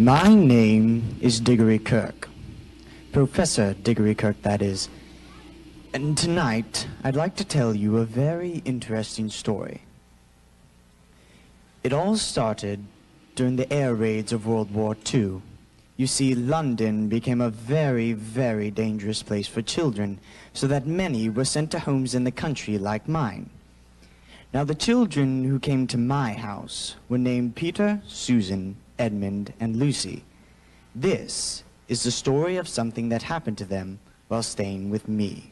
My name is Diggory Kirk. Professor Diggory Kirk, that is. And tonight, I'd like to tell you a very interesting story. It all started during the air raids of World War II. You see, London became a very, very dangerous place for children, so that many were sent to homes in the country like mine. Now, the children who came to my house were named Peter, Susan, Edmund, and Lucy. This is the story of something that happened to them while staying with me.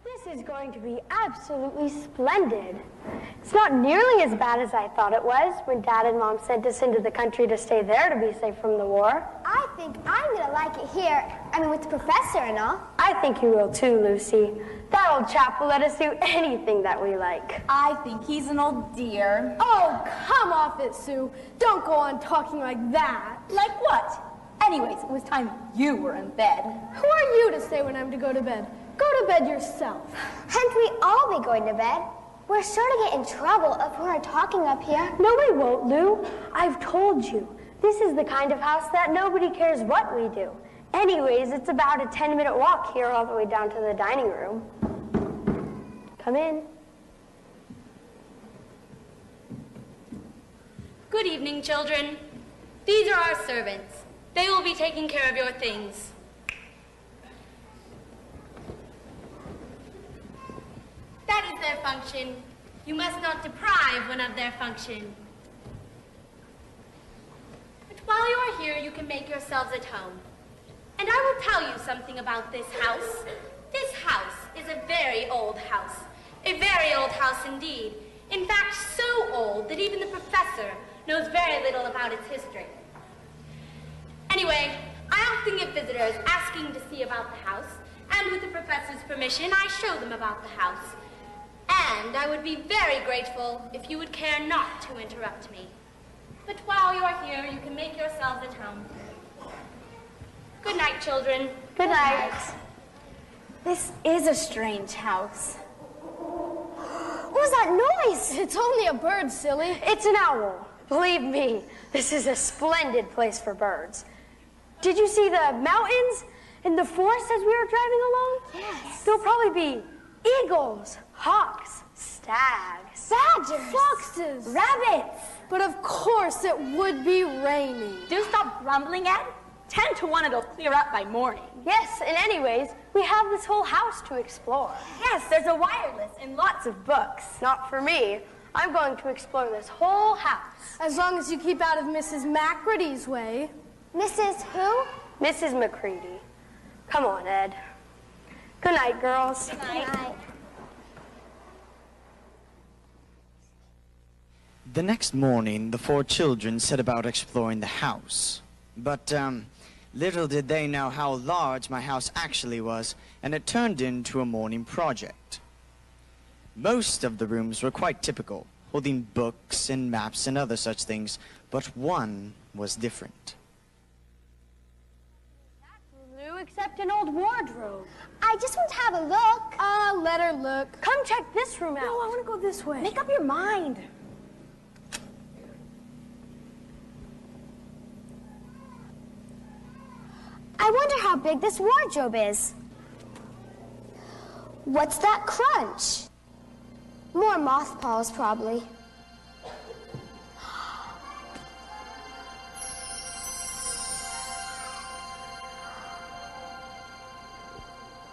This is going to be absolutely splendid. It's not nearly as bad as I thought it was when Dad and Mom sent us into the country to stay there to be safe from the war. I think I'm gonna like it here. I mean, with the professor and all. I think you will too, Lucy. That old chap will let us do anything that we like. I think he's an old dear. Oh, come off it, Sue. Don't go on talking like that. Like what? Anyways, it was time you were in bed. Who are you to say when I'm to go to bed? Go to bed yourself. Can't we all be going to bed? We're sure to get in trouble if we're talking up here. No, we won't, Lou. I've told you. This is the kind of house that nobody cares what we do. Anyways, it's about a 10-minute walk here all the way down to the dining room. Come in. Good evening, children. These are our servants. They will be taking care of your things. That is their function. You must not deprive one of their function. But while you are here, you can make yourselves at home. And I will tell you something about this house. This house is a very old house. A very old house indeed. In fact, so old that even the professor knows very little about its history. Anyway, I often get visitors asking to see about the house, and with the professor's permission, I show them about the house. And I would be very grateful if you would care not to interrupt me. But while you are here, you can make yourselves at home. Good night, children. Good night. This is a strange house. What was that noise? It's only a bird, silly. It's an owl. Believe me, this is a splendid place for birds. Did you see the mountains and the forest as we were driving along? Yes. There'll probably be eagles, hawks, stags, Badgers. Foxes. Rabbits. But of course it would be raining. Do stop grumbling, Ed. 10 to 1 it'll clear up by morning. Yes, and anyways, we have this whole house to explore. Yes, there's a wireless and lots of books. Not for me. I'm going to explore this whole house. As long as you keep out of Mrs. Macready's way. Mrs. Who? Mrs. McCready. Come on, Ed. Good night, girls. Good night. The next morning, the four children set about exploring the house. But, little did they know how large my house actually was, and it turned into a morning project. Most of the rooms were quite typical, holding books and maps and other such things, but one was different. Lou, except an old wardrobe. I just want to have a look. Let her look. Come check this room out. No, I want to go this way. Make up your mind. I wonder how big this wardrobe is. What's that crunch? More mothballs, probably.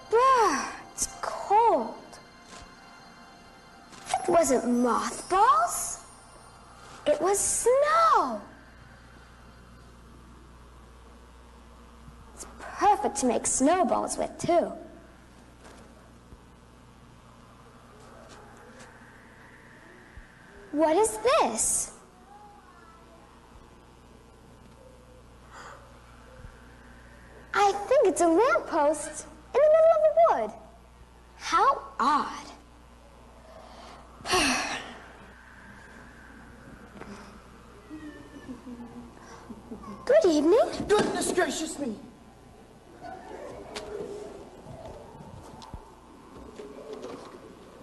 Brr, it's cold. It wasn't mothballs. It was snow. It's perfect to make snowballs with, too. What is this? I think it's a lamppost in the middle of the wood. How odd. Good evening. Goodness gracious me!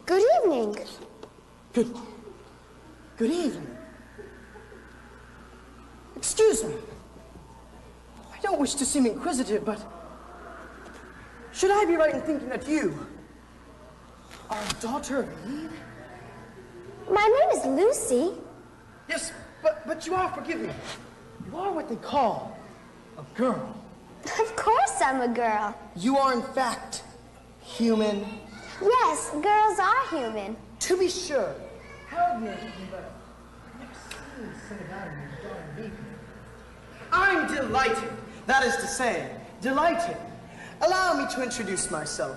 Good evening. Good evening. Excuse me. I don't wish to seem inquisitive, but should I be right in thinking that you are a daughter of Eve? My name is Lucy. Yes, but you are, forgive me, you are what they call a girl. Of course I'm a girl. You are, in fact, human. Yes, girls are human. To be sure. How do you but I've never seen the son of Adam and his daughter Eve. I'm delighted, that is to say, delighted. Allow me to introduce myself.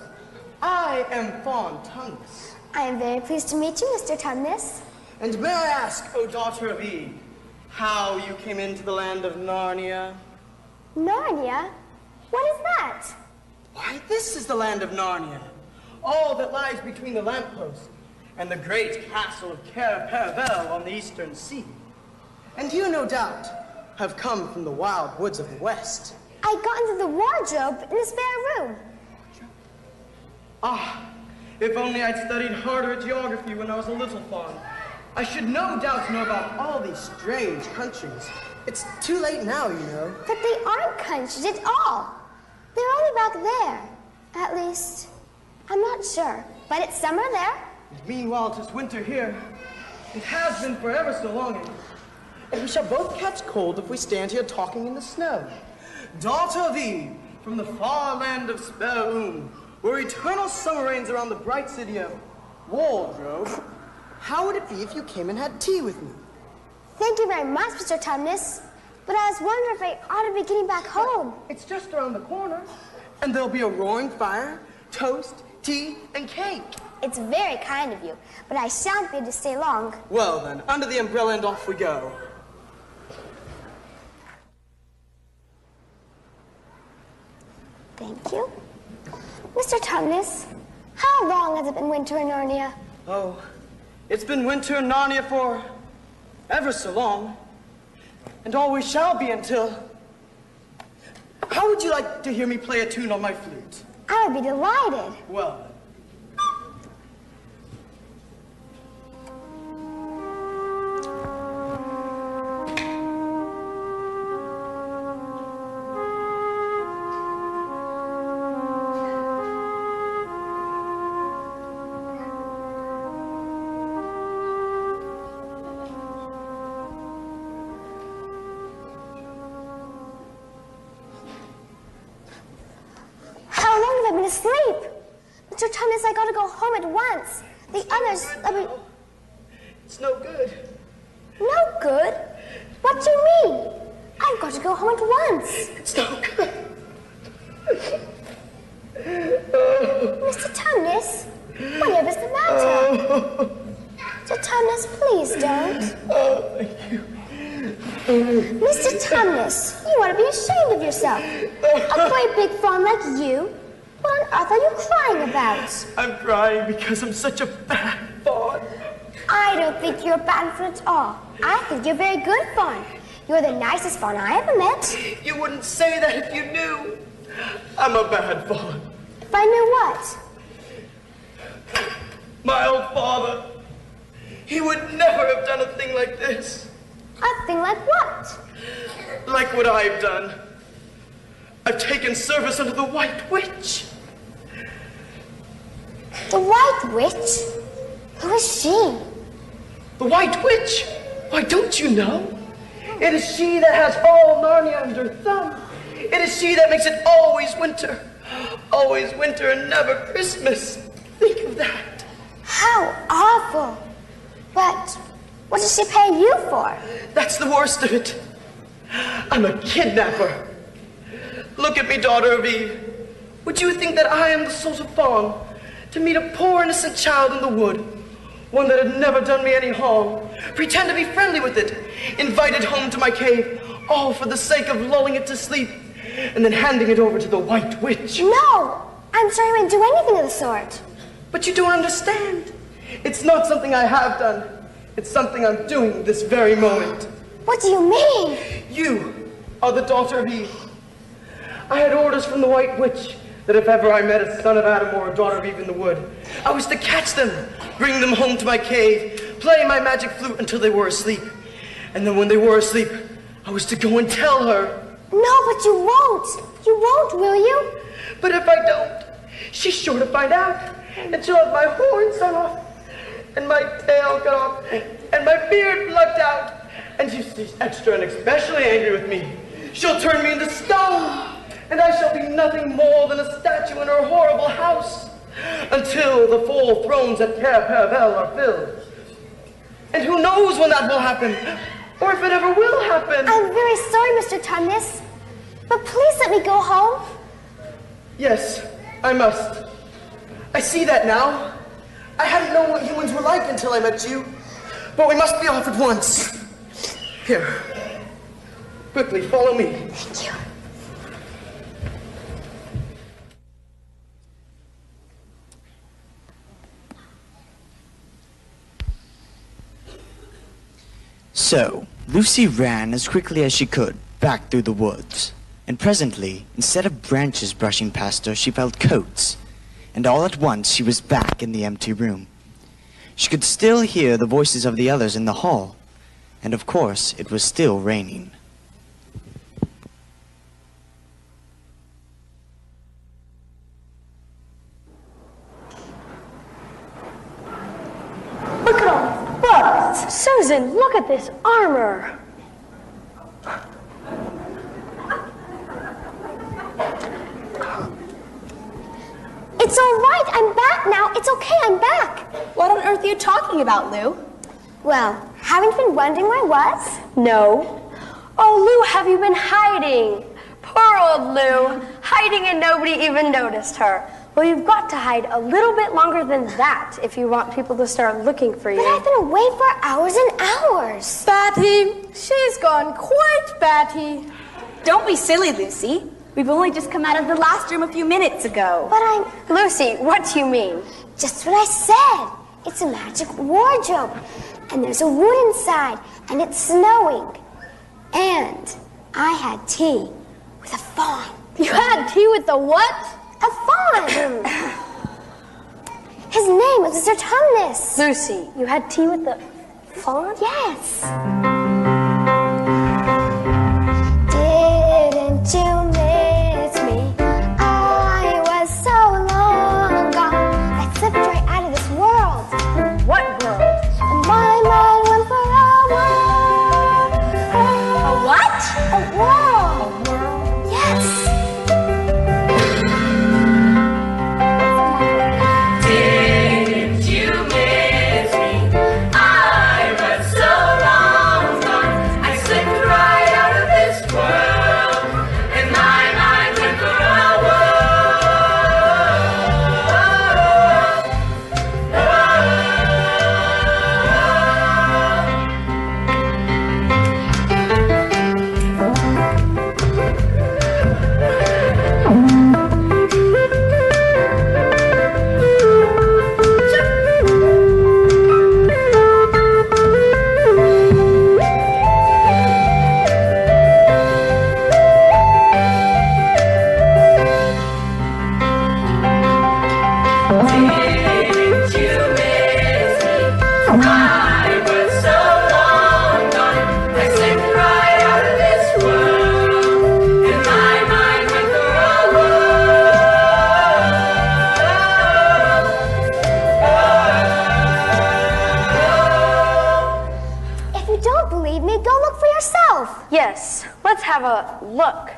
I am Fawn Tumnus. I am very pleased to meet you, Mr. Tumnus. And may I ask, O daughter of Eve, how you came into the land of Narnia? Narnia? What is that? Why, this is the land of Narnia, all that lies between the lamppost and the great castle of Caravel on the eastern sea. And you, no doubt, have come from the wild woods of the west. I got into the wardrobe in the spare room. Ah, if only I'd studied harder at geography when I was a little fawn. I should no doubt know about all these strange countries. It's too late now, you know. But they aren't countries at all. They're only back there. At least, I'm not sure. But it's summer there. And meanwhile, 'tis winter here. It has been for ever so long. And we shall both catch cold if we stand here talking in the snow. Daughter of Eve, from the far land of Sperum, where eternal summer reigns around the bright city of Wardrobe, how would it be if you came and had tea with me? Thank you very much, Mr. Tumnus. But I was wondering if I ought to be getting back home. It's just around the corner. And there'll be a roaring fire, toast, tea, and cake. It's very kind of you, but I shan't be able to stay long. Well then, under the umbrella and off we go. Thank you. Mr. Tumnus, how long has it been winter in Narnia? Oh, it's been winter in Narnia for ever so long, and always shall be until... How would you like to hear me play a tune on my flute? I would be delighted. Well, asleep. Mr. Tumnus, I gotta go home at once. The others, It's no good. No good? What do you mean? I've got to go home at once. It's no good. Mr. Tumnus, whatever's the matter? Mr. Tumnus, please don't. Oh, thank you. Mr. Tumnus, you ought to be ashamed of yourself. A great big fawn like you? What on earth are you crying about? I'm crying because I'm such a bad fawn. I don't think you're a bad fawn at all. I think you're a very good fawn. You're the nicest fawn I ever met. You wouldn't say that if you knew. I'm a bad fawn. If I knew what? My old father. He would never have done a thing like this. A thing like what? Like what I've done. I've taken service under the White Witch. The White Witch? Who is she? The White Witch? Why, don't you know? It is she that has all Narnia under her thumb. It is she that makes it always winter. Always winter and never Christmas. Think of that. How awful. But what does she pay you for? That's the worst of it. I'm a kidnapper. Look at me, daughter of Eve. Would you think that I am the sort of fawn to meet a poor innocent child in the wood, one that had never done me any harm, pretend to be friendly with it, invite it home to my cave, all for the sake of lulling it to sleep, and then handing it over to the White Witch? No! I'm sure you wouldn't do anything of the sort. But you don't understand. It's not something I have done. It's something I'm doing this very moment. What do you mean? You are the daughter of Eve. I had orders from the White Witch that if ever I met a son of Adam or a daughter of Eve in the wood, I was to catch them, bring them home to my cave, play my magic flute until they were asleep. And then when they were asleep, I was to go and tell her. No, but you won't. You won't, will you? But if I don't, she's sure to find out. And she'll have my horns off, and my tail cut off, and my beard plucked out. And she's extra and especially angry with me. She'll turn me into stone, and I shall be nothing more than a statue in her horrible house until the 4 thrones at Père are filled. And who knows when that will happen, or if it ever will happen. I'm very sorry, Mr. Tumnus, but please let me go home. Yes, I must. I see that now. I hadn't known what humans were like until I met you. But we must be off at once. Here. Quickly, follow me. Thank you. So, Lucy ran as quickly as she could back through the woods. And presently, instead of branches brushing past her, she felt coats. And all at once, she was back in the empty room. She could still hear the voices of the others in the hall. And of course, it was still raining. Look at all these books. Susan, look at this armor. It's all right. I'm back now. It's okay. I'm back. What on earth are you talking about, Lou? Well, haven't you been wondering where I was? No. Oh, Lou, have you been hiding? Poor old Lou, hiding and nobody even noticed her. Well, you've got to hide a little bit longer than that if you want people to start looking for you. But I've been away for hours and hours. Batty, she's gone quite batty. Don't be silly, Lucy. We've only just come out of the last room a few minutes ago. But I'm Lucy, what do you mean? just what I said. It's a magic wardrobe. And there's a wood inside. And it's snowing. And I had tea with a fawn. You had tea with the what? A fawn! His name was Mr. Tumnus. Lucy, you had tea with the fawn? Yes. Didn't you miss me? I was so long gone. I slipped right out of this world. What world? And my mind went for A what? a world. Yes. Didn't you miss me? I was so long gone. I slipped right out of this world, and my mind went for a Didn't you miss me? I was so long gone. I slipped right out of this world, and my mind went for a If you don't believe me, go look for yourself. Yes, let's have a look.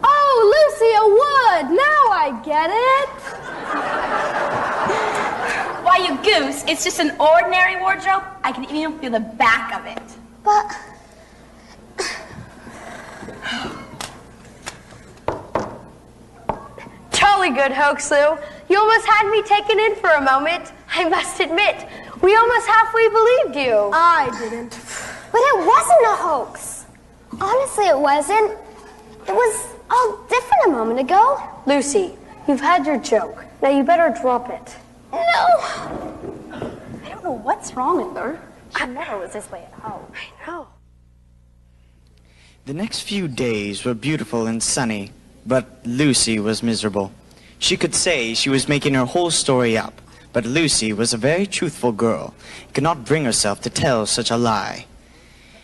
Oh, Lucy, a wood. Now I get it. Why, you goose, it's just an ordinary wardrobe. I can even feel the back of it. But Jolly good hoax, Lou. You almost had me taken in for a moment. I must admit, we almost halfway believed you. I didn't. But it wasn't a hoax. Honestly, it wasn't. It was all different a moment ago. Lucy, you've had your joke. Now you better drop it. No. I don't know what's wrong with her. She never was this way at home. I know. The next few days were beautiful and sunny, but Lucy was miserable. She could say she was making her whole story up, but Lucy was a very truthful girl and could not bring herself to tell such a lie.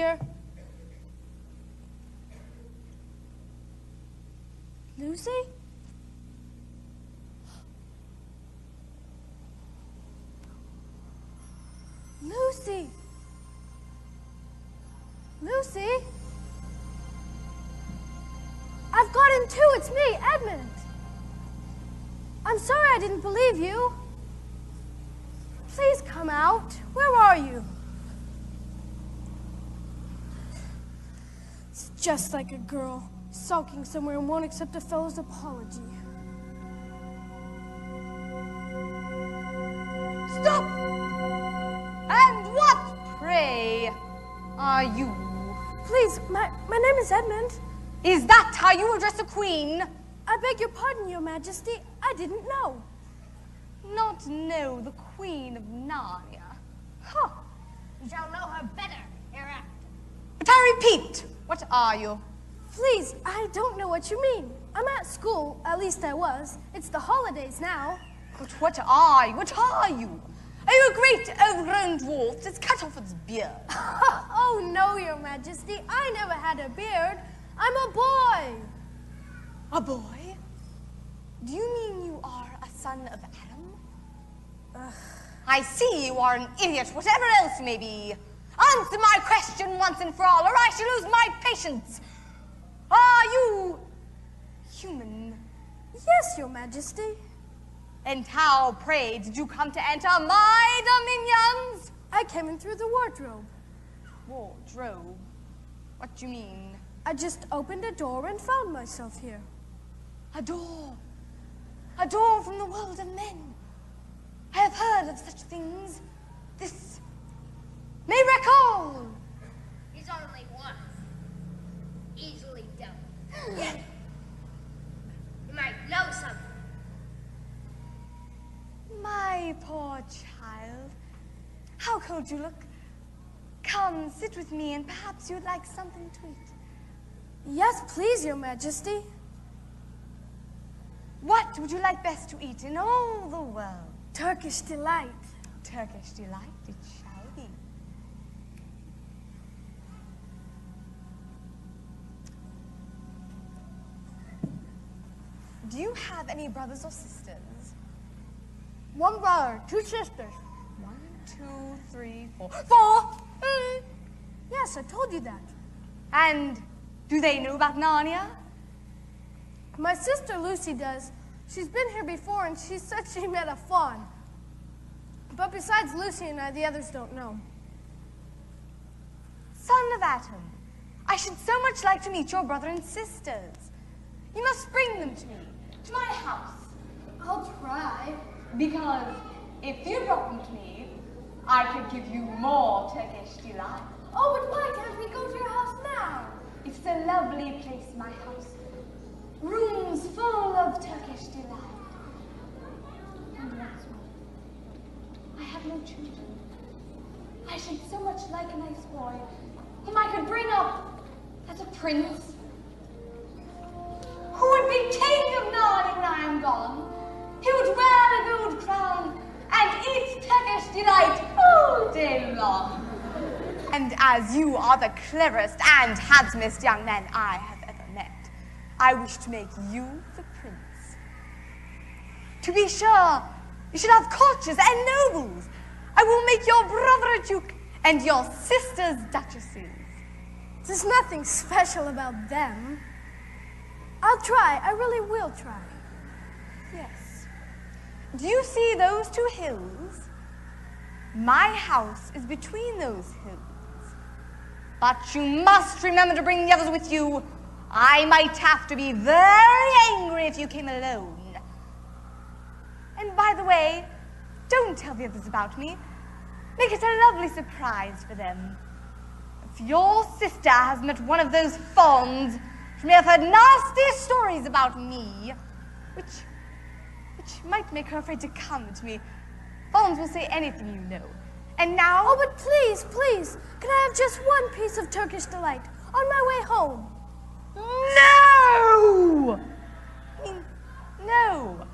here. Lucy? Lucy? Lucy? I've got him too. It's me, Edmund. I'm sorry I didn't believe you. Please come out. Where are you? It's just like a girl, sulking somewhere and won't accept a fellow's apology. Stop! And what, pray, are you? Please, my name is Edmund. Is that how you address a queen? I beg your pardon, Your Majesty. I didn't know. Not know the Queen of Narnia. Huh. You shall know her better hereafter. But I repeat, what are you? Please, I don't know what you mean. I'm at school, at least I was. It's the holidays now. But what are you? What are you? Are you a great overgrown dwarf that's cut off its beard? Oh, no, Your Majesty. I never had a beard. I'm a boy. A boy? Do you mean you are a son of Adam? I see you are an idiot, whatever else you may be. Answer my question once and for all, or I shall lose my patience. Are you human? Yes, Your Majesty. And how, pray, did you come to enter my dominions? I came in through the wardrobe. Wardrobe? What do you mean? I just opened a door and found myself here. A door. A door from the world of men. I have heard of such things. This may recall. He's only one. Easily done. Yet, you might know something. My poor child. How cold you look. Come, sit with me, and perhaps you'd like something to eat. Yes, please, Your Majesty. What would you like best to eat in all the world? Turkish delight. Turkish delight it shall be. Do you have any brothers or sisters? One brother, two sisters. 1, 2, 3, 4. 4! Yes, I told you that. And do they know about Narnia? My sister Lucy does. She's been here before and she said she met a faun. But besides Lucy and I, the others don't know. Son of Adam, I should so much like to meet your brother and sisters. You must bring them to me, to my house. I'll try. Because if you brought them to me, I could give you more Turkish delight. Oh, but why can't we go to your house now? It's a lovely place, my house. Rooms full of Turkish delight. And what's more, I have no children. I should so much like a nice boy whom I could bring up as a prince, who would be king of Narnia when I am gone. He would wear a gold crown and eat Turkish delight all day long. And as you are the cleverest and handsomest young man I have ever met, I wish to make you the prince. To be sure, you should have courtiers and nobles. I will make your brother a duke and your sisters duchesses. There's nothing special about them. I'll try. I really will try. Yes. Do you see those two hills? My house is between those hills. But you must remember to bring the others with you. I might have to be very angry if you came alone. And by the way, don't tell the others about me. Make it a lovely surprise for them. If your sister has met one of those fawns, she may have heard nasty stories about me, which might make her afraid to come to me. Fawns will say anything, you know. And now... Oh, but please, please, can I have just one piece of Turkish delight on my way home? No! I mean, no.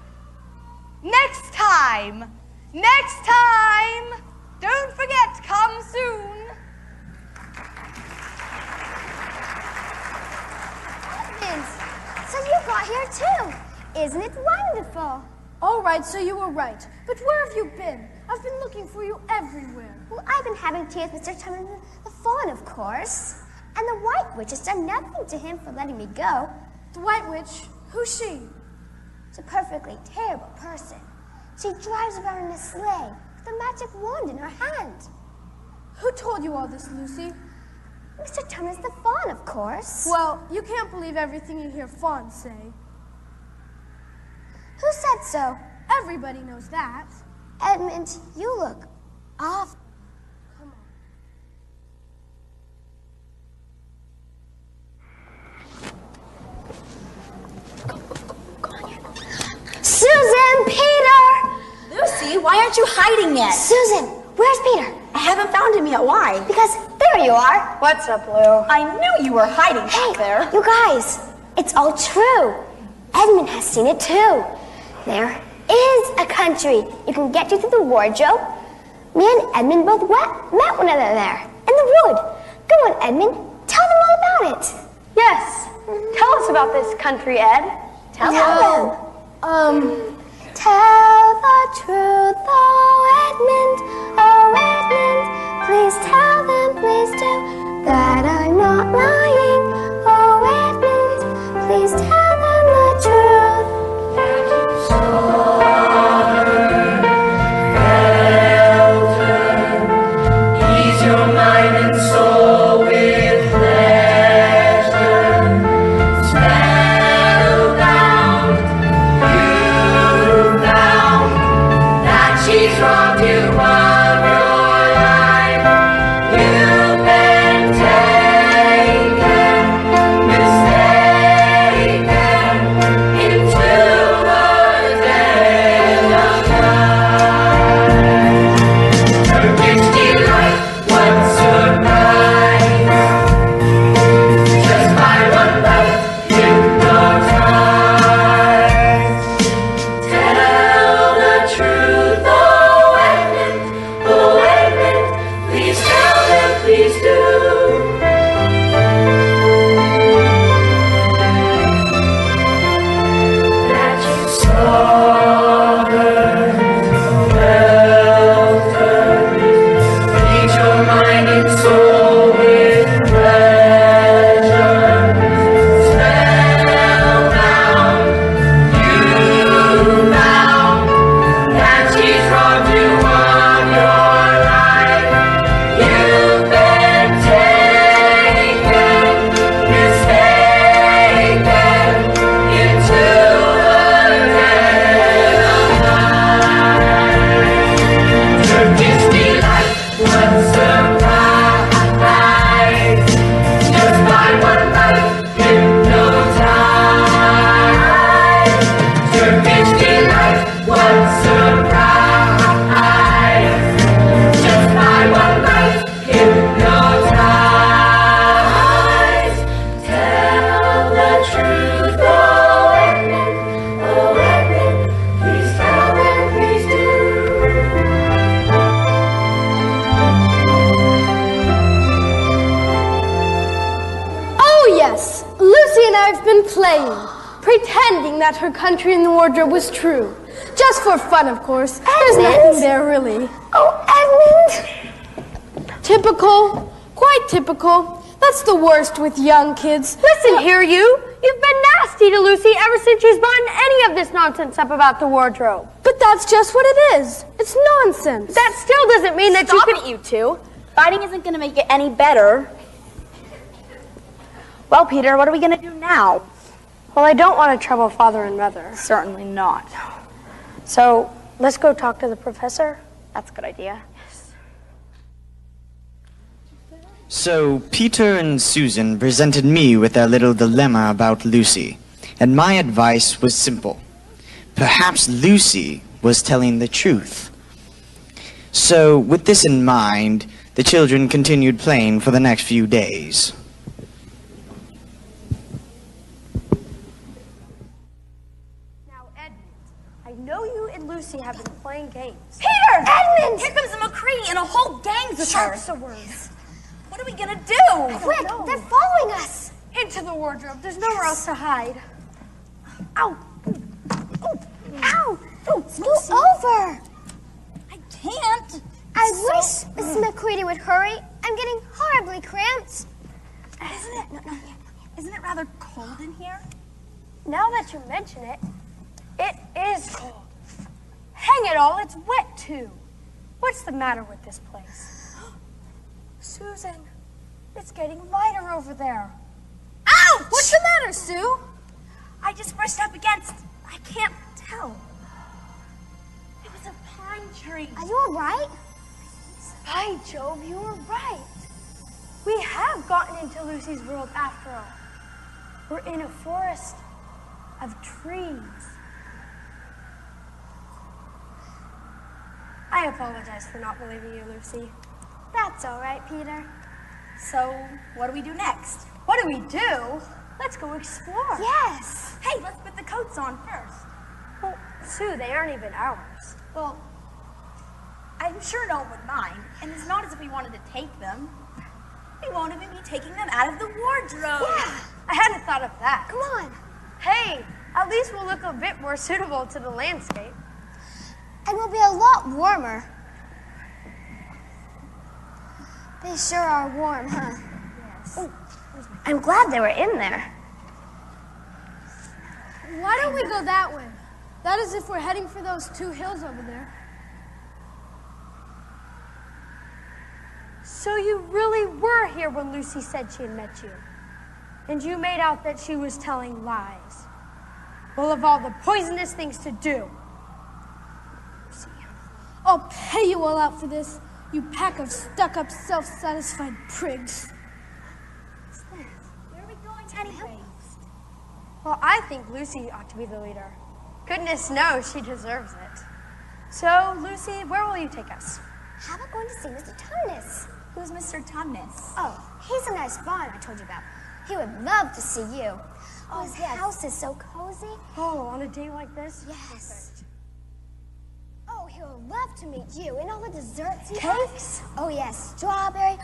Next time! Next time! Don't forget, come soon! Edmund, so you got here too. Isn't it wonderful? All right, so you were right. But where have you been? I've been looking for you everywhere. Well, I've been having tea with Mr. Tumnus the Fawn, of course. And the White Witch has done nothing to him for letting me go. The White Witch? Who's she? She's a perfectly terrible person. She drives around in a sleigh with a magic wand in her hand. Who told you all this, Lucy? Mr. Tumnus the Fawn, of course. Well, you can't believe everything you hear fawns say. Who said so? Everybody knows that. Edmund, you look awful. Come on. Susan! Peter! Lucy, why aren't you hiding yet? Susan, where's Peter? I haven't found him yet. Why? Because there you are. What's up, Lou? I knew you were hiding back there. You guys, it's all true. Edmund has seen it too. There is a country you can get to through the wardrobe. Me and Edmund both met one another there in the wood. Go on, Edmund. Tell them all about it. Yes. Tell us about this country, Ed. Tell them. Tell the truth, oh Edmund, please tell them, please do, that I'm not lying, oh Edmund, please tell them the truth. Ease your mind and soul with pleasure. Spellbound, you found that she's robbed you of your life. You've been taken, mistaken, into a den of lies. Turkish delight, what surprise! Just by one bite, hypnotized. Tell the truth, oh Edmund, please tell them, please do. That you saw her, felt her, feed your mind and soul with pleasure. Spellbound, you found that she's robbed you of your life. You've been taken, mistaken, into a den of lies. Turkish delight, what surprise! Just by one bite, hypnotized. Turkish delight, what surprise! Just by one bite, hypnotized. Tell the truth, oh Edmund, please tell them, please do. Oh, yes. Lucy and I have been playing, pretending that her country in the wardrobe was true. Just for fun, of course. There's nothing there, really. Oh, Edmund! Typical. Quite typical. That's the worst with young kids. Listen here, you. You've been nasty to Lucy ever since she's brought any of this nonsense up about the wardrobe. But that's just what it is. It's nonsense. That still doesn't mean that Stop you it, you two. Fighting isn't going to make it any better. Well, Peter, what are we going to do now? Well, I don't want to trouble Father and Mother. Certainly not. So, let's go talk to the professor. That's a good idea. So, Peter and Susan presented me with their little dilemma about Lucy, and my advice was simple. Perhaps Lucy was telling the truth. So, with this in mind, the children continued playing for the next few days. Now, Edmund, I know you and Lucy have been playing games. Peter! Edmund! Here comes McCree and a whole gang's with her. Sharps the words. What are we going to do? Quick, they're following us. Into the wardrobe. There's nowhere else to hide. Ow! Ow! Scoot over! I can't. I wish Mrs. McCready would hurry. I'm getting horribly cramped. Isn't it rather cold in here? Now that you mention it, it is cold. Hang it all, it's wet too. What's the matter with this place? Susan, it's getting lighter over there. Ouch! What's the matter, Sue? I just brushed up against, I can't tell. It was a pine tree. Are you all right? By Jove, you were right. We have gotten into Lucy's world after all. We're in a forest of trees. I apologize for not believing you, Lucy. That's all right, Peter. So, what do we do next? What do we do? Let's go explore. Yes. Hey, let's put the coats on first. Well, Sue, they aren't even ours. Well, I'm sure no one would mind, and it's not as if we wanted to take them. We won't even be taking them out of the wardrobe. Yeah, I hadn't thought of that. Come on. Hey, at least we'll look a bit more suitable to the landscape. And we'll be a lot warmer. They sure are warm, huh? Yes. Ooh, I'm glad they were in there. Why don't we go that way? That is if we're heading for those 2 hills over there. So you really were here when Lucy said she had met you. And you made out that she was telling lies. Well, of all the poisonous things to do. I'll pay you all out for this, you pack of stuck-up, self-satisfied prigs. Where are we going anyways? Well, I think Lucy ought to be the leader. Goodness knows she deserves it. So, Lucy, where will you take us? How about going to see Mr. Tumnus? Who's Mr. Tumnus? Oh, he's a nice barn I told you about. He would love to see you. Oh, his house is so cozy. Oh, on a day like this? Yes. Oh, he would love to meet you and all the desserts he Cakes? has. Oh, yes, strawberry.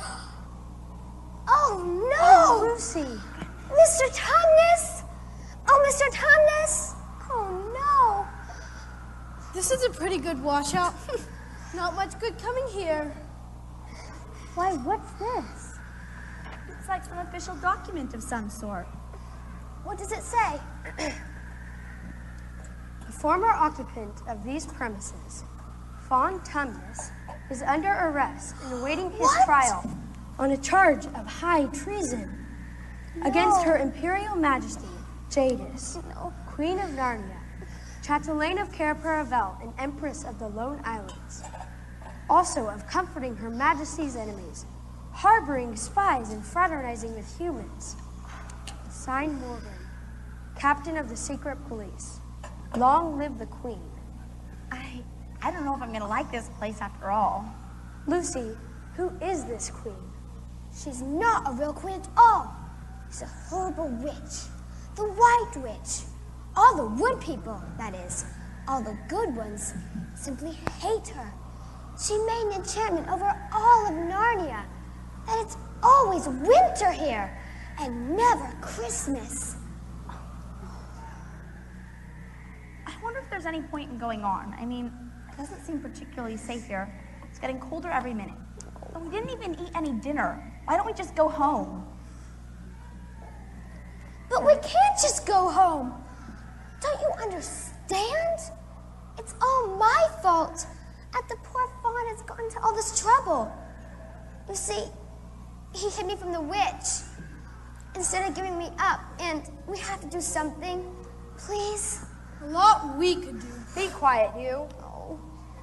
Oh, no! Oh, Lucy. Mr. Tumnus! Oh, Mr. Tumnus! Oh, no. This is a pretty good washout. Not much good coming here. Why, what's this? It's like some official document of some sort. What does it say? The former occupant of these premises, Fawn Tumnus, is under arrest and awaiting his trial on a charge of high treason against Her Imperial Majesty, Jadis, Queen of Narnia, Chatelaine of Cair Paravel, and Empress of the Lone Islands. Also of comforting Her Majesty's enemies, harboring spies and fraternizing with humans. Signed Morgan, Captain of the Secret Police. Long live the Queen. I don't know if I'm going to like this place after all. Lucy, who is this queen? She's not a real queen at all. She's a horrible witch. The White Witch. All the wood people, that is, all the good ones, simply hate her. She made an enchantment over all of Narnia, that it's always winter here and never Christmas. I wonder if there's any point in going on. I mean, it doesn't seem particularly safe here. It's getting colder every minute. And we didn't even eat any dinner. Why don't we just go home? But we can't just go home. Don't you understand? It's all my fault that the poor fawn has gotten into all this trouble. You see, he hid me from the witch. instead of giving me up, and we have to do something. Please? A lot we could do. Be quiet, you. Oh,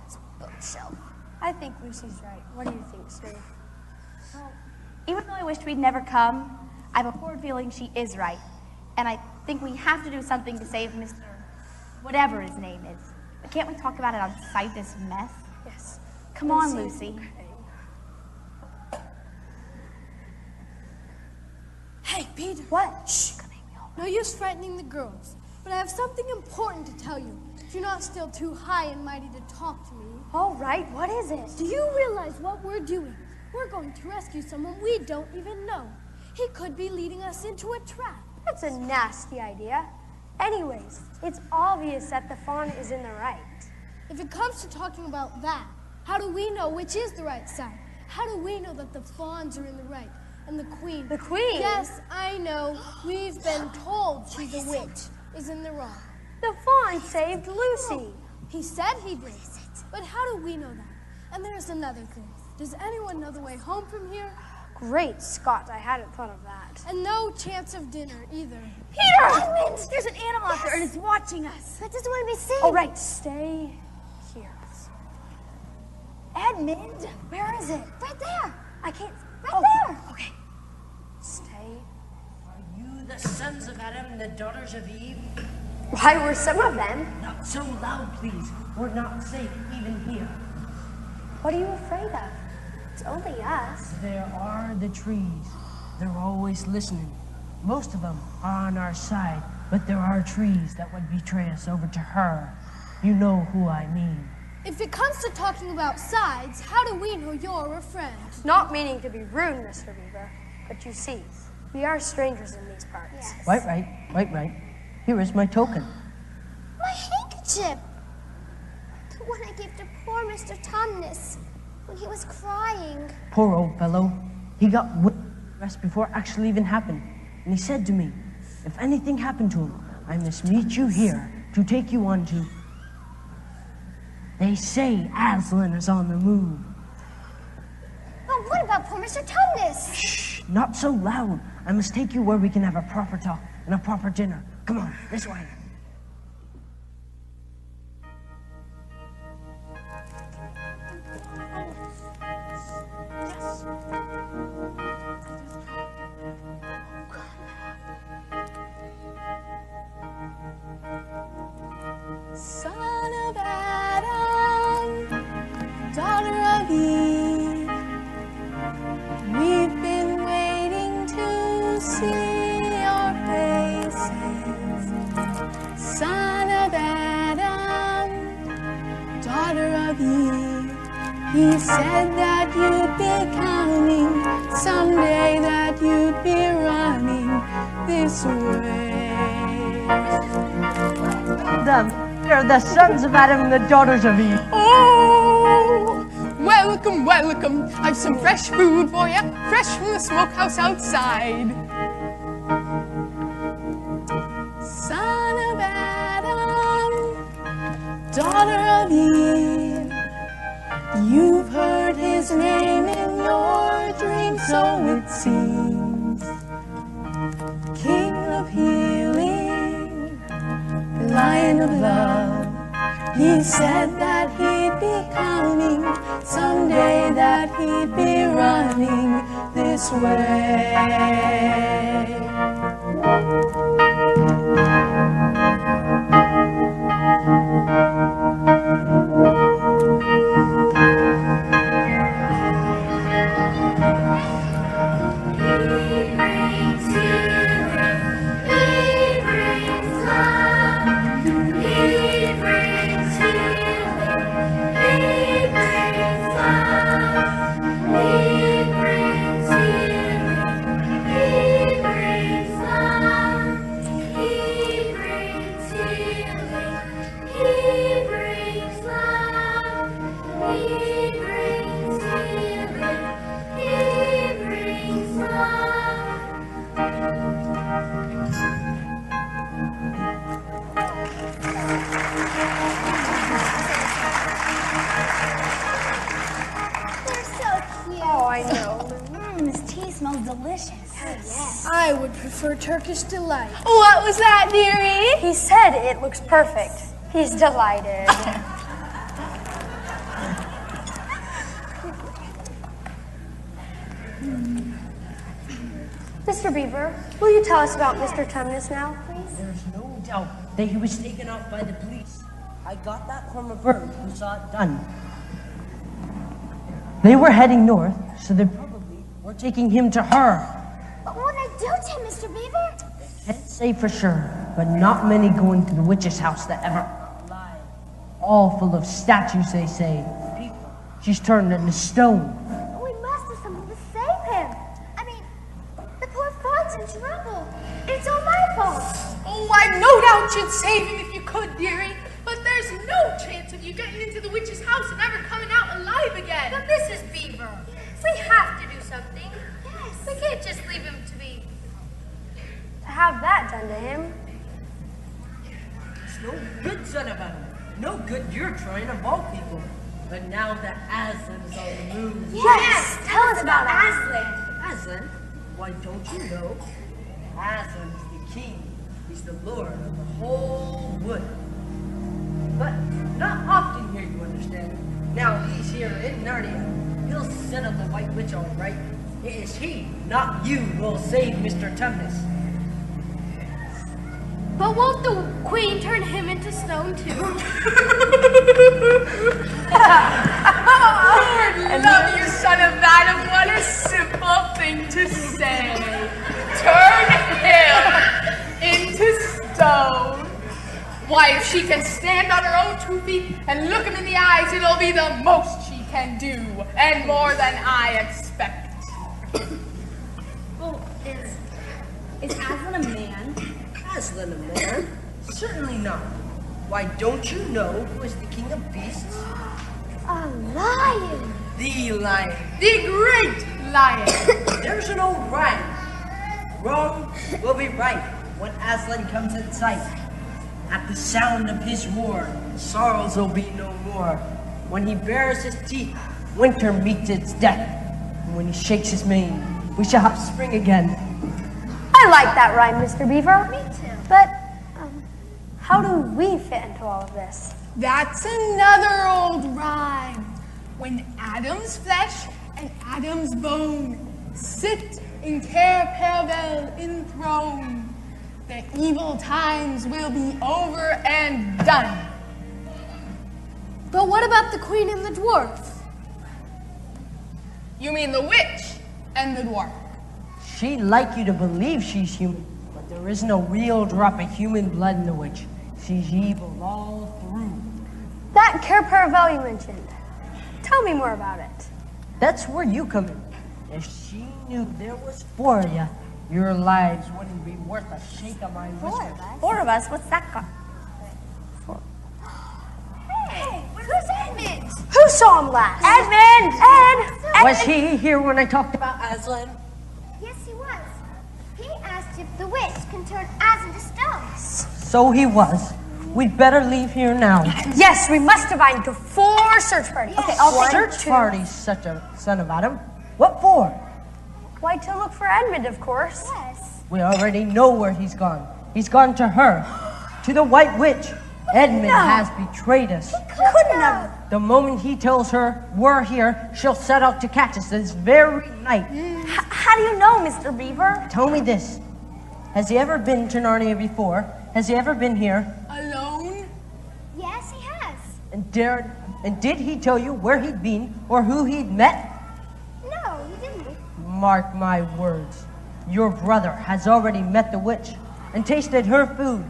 it's a bookshelf. I think Lucy's right. What do you think, Sue? Well, even though I wished we'd never come, I have a forward feeling she is right. And I think we have to do something to save Mr. whatever his name is. But can't we talk about it outside this mess? Yes. Come on, Lucy. Hey, Peter. What? Shh. No use frightening the girls. But I have something important to tell you. If you're not still too high and mighty to talk to me. All right, what is it? Do you realize what we're doing? We're going to rescue someone we don't even know. He could be leading us into a trap. That's a nasty idea. Anyways, it's obvious that the fawn is in the right. If it comes to talking about that, how do we know which is the right side? How do we know that the fawns are in the right and the queen? The queen? Yes, I know. We've been told she's a witch. Is in the wrong. The fawn saved Lucy. He said he did. But how do we know that? And there's another thing. Does anyone know the way home from here? Great Scott, I hadn't thought of that. And no chance of dinner either. Peter! Edmund! There's an animal out there and it's watching us. That doesn't want to be seen. All right, stay here. Edmund, where is it? Right there. I can't. Right there. Okay. Stay. Are you the sons of Adam and the daughters of Eve? Why were some of them? Not so loud, please. We're not safe even here. What are you afraid of? It's only us. There are the trees. They're always listening. Most of them are on our side, but there are trees that would betray us over to her. You know who I mean. If it comes to talking about sides, how do we know you're a friend? Not meaning to be rude, Mr. Beaver, but you see, we are strangers in these parts. Yes. Right. Here is my token. My handkerchief. The one I gave to poor Mr. Tumnus when he was crying. Poor old fellow. He got rest before it actually even happened. And he said to me, if anything happened to him, I must meet you here to take you on to... They say Aslan is on the move. But what about poor Mr. Tumnus? Shh, not so loud. I must take you where we can have a proper talk and a proper dinner. Come on, this way. Son of Adam, daughter of Eve, we've been waiting to see your faces. Son of Adam, daughter of Eve, he said that you'd be coming, someday that you'd be running this way. They're the sons of Adam and the daughters of Eve. Oh, welcome, welcome. I've some fresh food for you, fresh from the smokehouse outside. Son of Adam, daughter of Eve, you've heard his name in your dreams, so it seems. King of healing, Lion of love, he said that he'd be coming, someday that he'd be running this way. He brings smells delicious. Yes. I would prefer Turkish delight. What was that, dearie? He said it looks perfect. He's delighted. Mr. Beaver, will you tell us about Mr. Tumnus now, please? There's no doubt that he was taken off by the police. I got that from a bird who saw it done. They were heading north, so they probably were taking him to her. What will they do to him, Mr. Beaver? Can't say for sure, but not many go into the witch's house that ever lie. All full of statues, they say. People she's turned into stone. We must do something to save him. I mean, the poor frog's in trouble. It's all my fault. Oh, I've no doubt you'd save him if you could, dearie. But there's no chance of you getting into the witch's house and ever coming out alive again. But Mrs. Beaver, we have to do something. Yes. We can't just leave him to be... To have that done to him. It's no good, son of Adam. No good you're trying to involve people. But now that Aslan is on the move. Yes, tell us about Aslan. Aslan? Why, don't you know? Aslan is the king. He's the lord of the whole wood. But not often here, you understand. Now he's here in Narnia. He'll settle the White Witch all right. It is he, not you, who will save Mr. Tumnus. But won't the queen turn him into stone too? Love you, son of Adam. What a simple thing to say. Turn him into stone. Why, if she can stand on her own 2 feet and look him in the eyes, it'll be the most she can do, and more than I expect. Well, is Aslan a man? Aslan a man? Certainly not. Why, don't you know who is the king of beasts? A lion. The lion. The great lion. There's an old rhyme. Wrong will be right when Aslan comes in sight. At the sound of his roar, sorrows will be no more. When he bares his teeth, winter meets its death. And when he shakes his mane, we shall have spring again. I like that rhyme, Mr. Beaver. Me too. But how do we fit into all of this? That's another old rhyme. When Adam's flesh and Adam's bone sit in Cair Paravel enthroned, the evil times will be over and done. But what about the queen and the dwarf? You mean the witch and the dwarf? She'd like you to believe she's human, but there is no real drop of human blood in the witch. She's evil all through. That Cair Paravel you mentioned. Tell me more about it. That's where you come in. If she knew there was 4 of you, your lives wouldn't be worth a shake of my whiskers. 4 of us? What's that got? Hey, who's Edmund? Who saw him last? Edmund! Ed! Was he here when I talked about Aslan? Yes, he was. He asked if the witch can turn Aslan to stone. So he was. We'd better leave here now. Yes, we must divide into 4 search parties. Yes. Okay, I'll take Search 2. parties, such a son of Adam. What for? Why, to look for Edmund, of course. Yes. We already know where he's gone. He's gone to her, to the White Witch. Edmund has betrayed us. Couldn't have. The moment he tells her we're here, she'll set out to catch us this very night. How do you know, Mr. Beaver? Tell me this. Has he ever been to Narnia before? Has he ever been here? Alone? Yes, he has. And did he tell you where he'd been or who he'd met? No, he didn't. Mark my words. Your brother has already met the witch and tasted her food.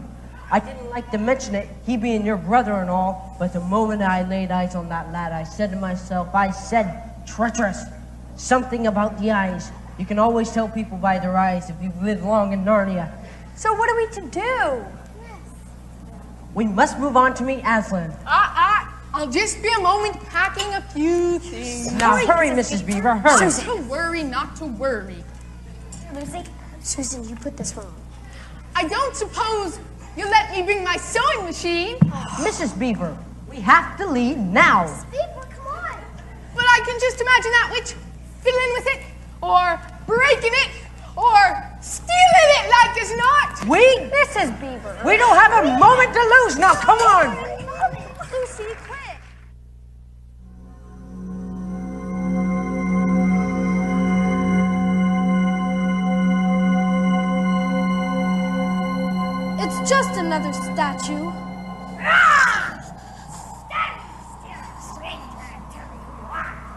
I didn't like to mention it, he being your brother and all, but the moment I laid eyes on that lad, I said to myself, treacherous. Something about the eyes. You can always tell people by their eyes if you've lived long in Narnia. So what are we to do? We must move on to meet Aslan. I'll just be a moment packing a few things. Now hurry, Mrs. Beaver, hurry. Not to worry, not to worry. Lucy. Susan, you put this wrong. I don't suppose you'll let me bring my sewing machine, Mrs. Beaver, we have to leave now. Beaver, come on. but I can just imagine that witch fiddling with it, or breaking it or stealing it like as not. Mrs. Beaver. We don't have a moment to lose now. Come on. Lucy, quick. It's just another statue.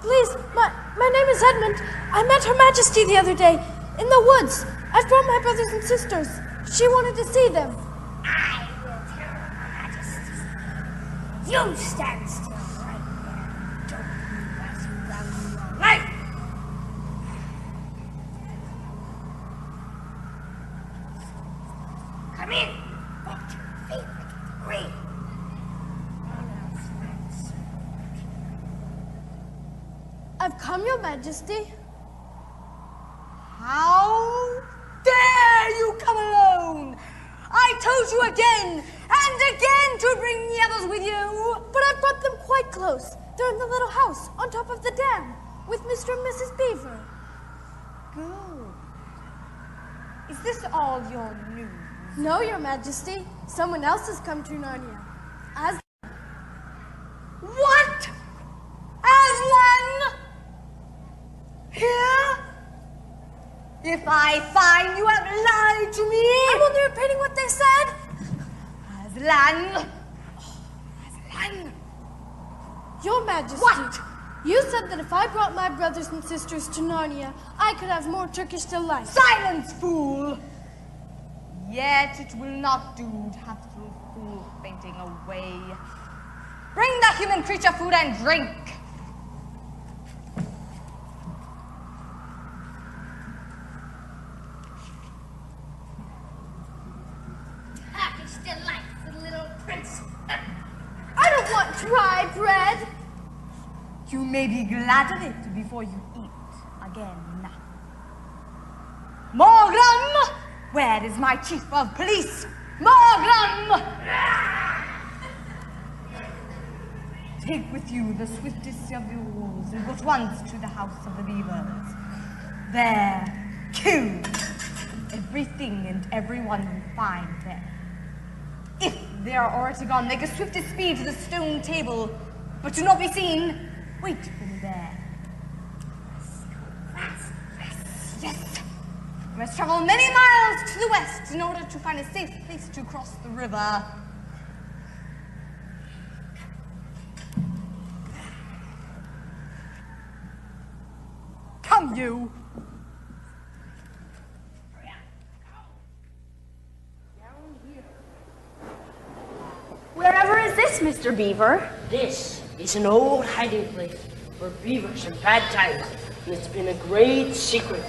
Please, my name is Edmund. I met Her Majesty the other day in the woods. I've brought my brothers and sisters. She wanted to see them. I will tell Her Majesty. You stand still right there. Don't move as you run your life. Come in. Walk to your favorite grave. I've come, Your Majesty. How dare you come alone? I told you again and again to bring the others with you. But I brought them quite close. They're in the little house on top of the dam with Mr. and Mrs. Beaver. Good. Is this all your news? No, Your Majesty. Someone else has come to Narnia. What? Aslan? Here? If I find you have lied to me... I'm only repeating what they said. Aslan. Aslan. Your Majesty. What? You said that if I brought my brothers and sisters to Narnia, I could have more Turkish delight. Silence, fool! Yet it will not do to have the little fool fainting away. Bring the human creature food and drink. Turkish delight for the little prince. I don't want dry bread. You may be glad of it before you eat again. Morgan! Where is my chief of police? Morgan! Take with you the swiftest of your wolves and go at once to the house of the beavers. There, kill everything and everyone you find there. If they are already gone, make a swiftest speed to the stone table, but do not be seen. Wait for me there. Yes. You must travel many miles to the west in order to find a safe place to cross the river. Come, you. Wherever is this, Mr. Beaver? This is an old hiding place for beavers in bad times, and it's been a great secret.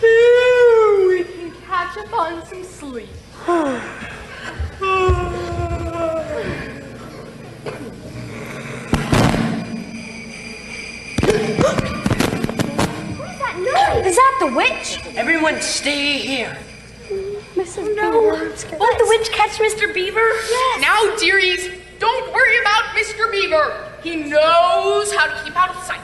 We can catch up on some sleep. What is that noise? Is that the witch? Everyone stay here. Mrs. Beaver. Won't the witch catch Mr. Beaver? Yes. Now, dearies, don't worry about Mr. Beaver. He knows how to keep out of sight.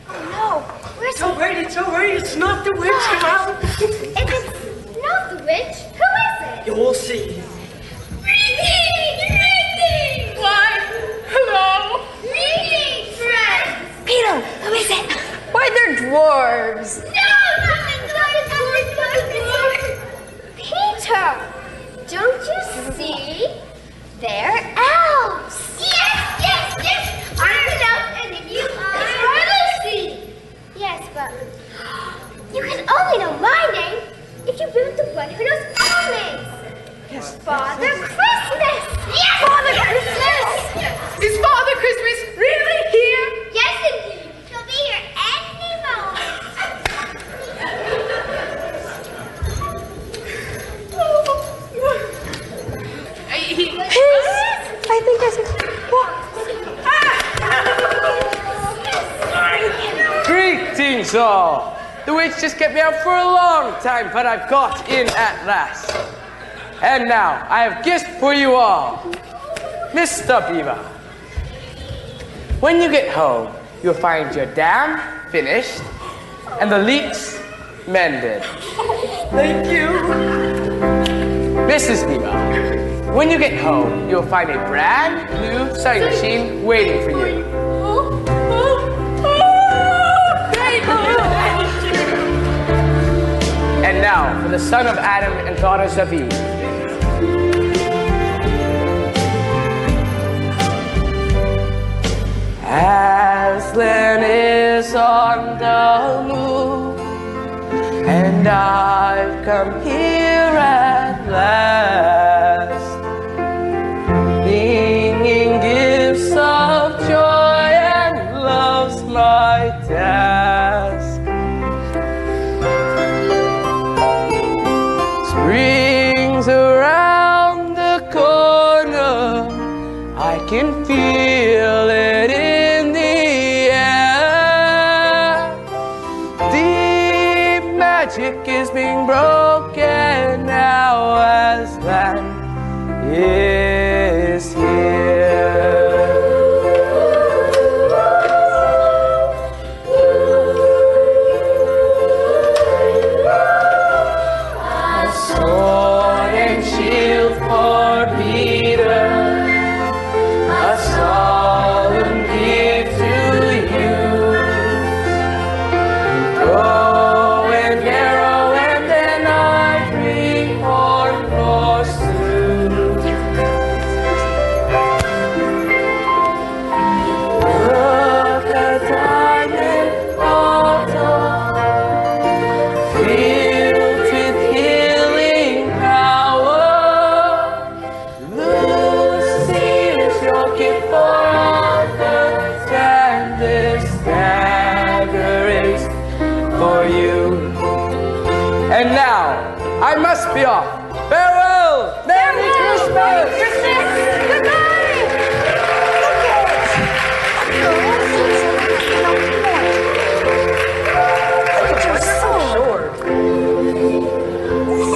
Oh no. Where's It's all right, it's not the witch, come out. If it's not the witch, who is it? You'll see. Greetings! Why, hello. Greetings, friends! Peter, who is it? Why, they're dwarves. No, nothing Peter, don't you see? They're elves. Yes. I'm an elf, and you are Lucy. Yes, but you can only know my name if you've been with the one who knows all names. Yes. Father Christmas. Yes, Father Christmas. Is Father Christmas really here? Yes, indeed. He'll be here any moment. I think I said. Greetings all! The witch just kept me out for a long time, but I've got in at last. And now, I have gifts for you all. Mr. Beaver, when you get home, you'll find your dam finished and the leaks mended. Thank you. Mrs. Nemo, when you get home, you'll find a brand new sewing machine waiting for you. And now for the son of Adam and daughters of Eve. Aslan is on the move, and I've come here at last, bringing gifts of joy and love's my task. Spring's around the corner, I can feel it in the air. Deep magic is being broken now as land is here. A sword and shield for Peter, a solemn gift to you. Bow and arrow and an ivory horn for Sue. Look, a diamond altar filled with healing power. Lucy is your gift for Arthur, and this dagger is for you. And now, I must be off. Farewell! Merry Christmas!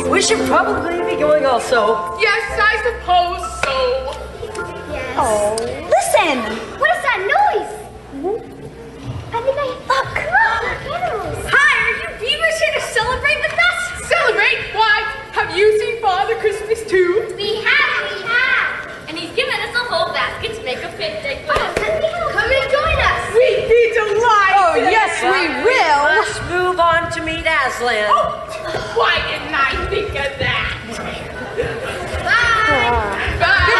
We should probably be going also. Yes, I suppose so. Oh, listen! What is that noise? I think I look. Animals. Hi, are you beavers here to celebrate with us? Celebrate? Why? Have you seen Father Christmas too? We have. And he's given us a whole basket to make a picnic with. Come and join us. We'd be delighted. Oh, yes, we will. Let's move on to meet Aslan. Oh, why didn't I think of that? Bye. Bye.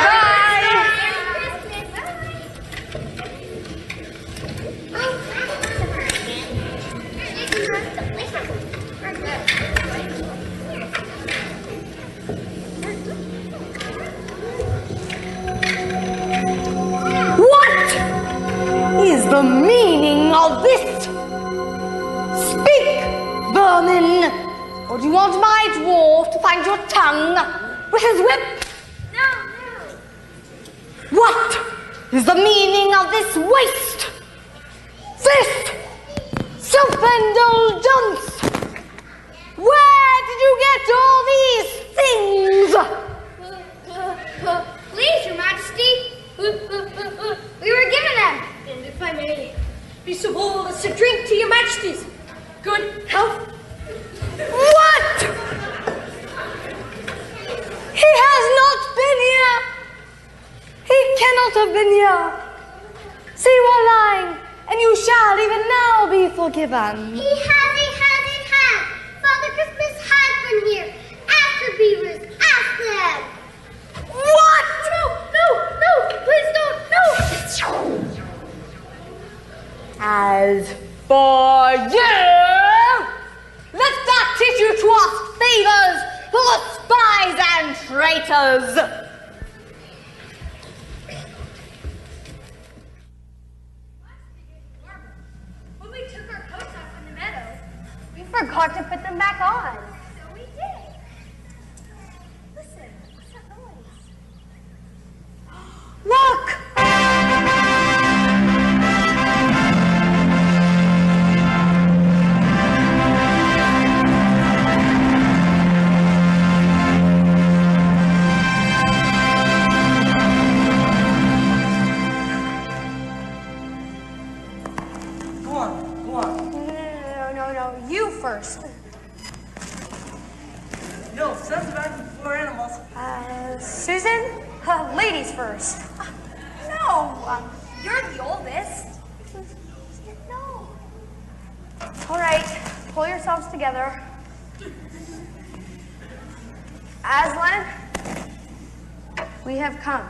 What is the meaning of this? Speak, vermin! Or do you want my dwarf to find your tongue with his whip? No. What is the meaning of this waste? This self-indulgence? Where did you get all these things? Please, Your Majesty. We were given them. And if I may be so bold as to drink to Your Majesty's good health. What? He has not been here. He cannot have been here. See, you are lying, and you shall even now be forgiven. He has. Father Christmas has been here. Ask the beavers. Ask them. What? No, please don't, no. As for you, let that teach you to ask favors for the spies and traitors. When we took our coats off in the meadow, we forgot to put them back on. So we did. Listen, what's that noise? Look! Go on. No, you first. No, sons of Adam before animals. Susan? Ladies first. No, you're the oldest. No. All right, pull yourselves together. Aslan, we have come.